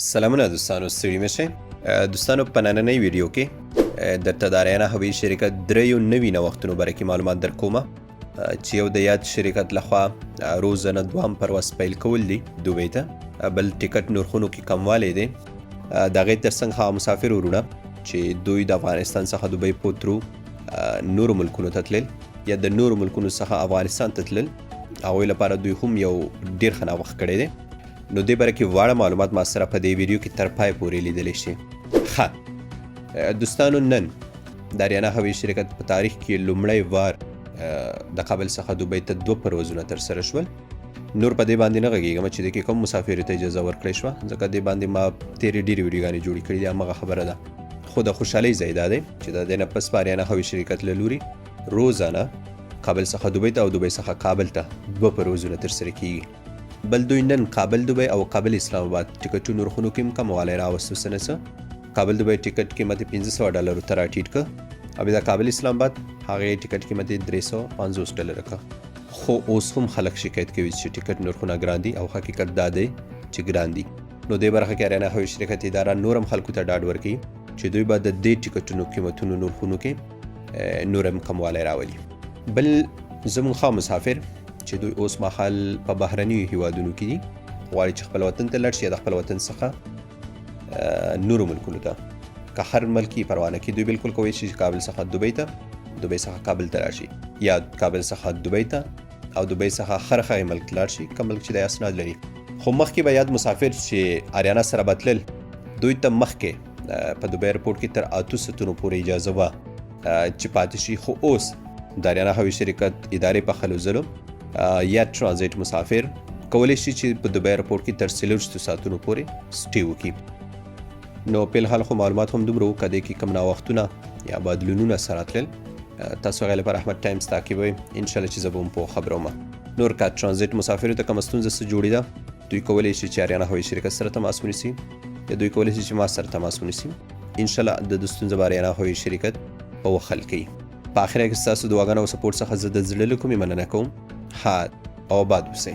سلامونه دوستانو، ستړي مشئ. دوستانو په نننۍ ویډیو کې درته د آریانا هوایي شرکت دریو نوي نوښتونو باره کې معلومات درکوم چې یو د یاد شرکت لخوا روزانه دوام پرواز پیل کول دي دوبۍ ته، بل ټیکټ نرخونو کې کموالی دی. د هغې ترڅنګ هغه مسافر ورونه چې دوی د افغانستان څخه دوبۍ په ترو نورو ملکونو ته تلل یا د نورو ملکونو څخه افغانستان ته تلل، هغوی لپاره دوی هم یو ډېر ښه نوښت کړی دی. نو دې باره کې واړه معلومات ما سره په دې ویډیو کې تر پای پورې لیدلی شي. ښه دوستانو، نن د آریانا هوایي شرکت په تاریخ کې لومړی وار د کابل څخه دوبۍ ته 2 پروازونه ترسره شول. نور په دې باندې نه غږېږم چې د کې کوم مسافرو ته اجازه ورکړی شوه، ځکه دې باندې ما تېرې ډېرې ویډیوګانې جوړې کړي دي، همغه خبره ده. خو د خوشحالۍ ځای دا دی چې د دې نه پس په آریانا هوایي شرکت له لوري روزانه کابل څخه دوبۍ ته او دوبۍ څخه کابل ته 2 پروازونه ترسره کیږي. بل دوی نن کابل دوبۍ او کابل اسلام آباد ټیکټونو نرخونو کې هم کموالی راوستو. څه نه څه کابل دوبۍ ټیکټ قیمت $1500 ته راټیټ کړه، او د کابل اسلام آباد هغې ټیکټ قیمت $350 کړه. خو اوس هم خلک شکایت کوي چې ټیکټ نرخونه ګران دي، او حقیقت دا دی چې ګران دي. نو دې برخه کې آریانا هوایي شرکت اداره نور هم خلکو ته ډاډ ورکوي چې دوی به د دې ټیکټونو قیمتونو نرخونو کې نور هم کموالی راولي. بل زموږ ښه مسافر چې دوی اوس مهال په بهرنیو هیوادونو کې دي، غواړي چې خپل وطن ته لاړ شي یا د خپل وطن څخه نورو ملکونو ته، که هر ملک یې پروا نه کړي، دوی بالکل کولی شي چې کابل څخه دوبۍ ته، دوبۍ څخه کابل ته لاړ شي، یا کابل څخه دوبۍ ته او دوبۍ څخه هر هغه ملک ته لاړ شي کوم ملک چې د اسناد لري. خو مخکې به یاد مسافر چې آریانا سره به تلل، دوی ته مخکې په دوبۍ ایرپورټ کې تر 8 ساعتونو پورې اجازه وه چې پاتې شي. خو اوس د آریانا هوایي شرکت ادارې په هلو ځلو یا ټرانزیټ مسافر کولی شي چې په دوبۍ ایرپورټ کې تر 4 ساعتونو پورې سټې وکړي. نو په الحال خو معلومات هم دومره وو، که دې کې کوم نوښتونه یا بدلونونه سره تلل، تاسو هغې لپاره احمد ټایمز تعقیبوئ، انشاءالله چې زه به هم په خبروم. نور که ټرانزیټ مسافرو ته کومه ستونزه څه جوړېده، دوی کولی شي چې آریانا هوایي شرکت سره تماس ونیسي، یا دوی کولی شي چې ما سره تماس ونیسي. انشاءالله د ستونزه به آریانا هوایي شرکت په وخت حل کوي. په آخره کې ستاسو دعاګانو او سپورټ څخه زه د زړه له کومې مننه کوم. ها او آباد اوسئ.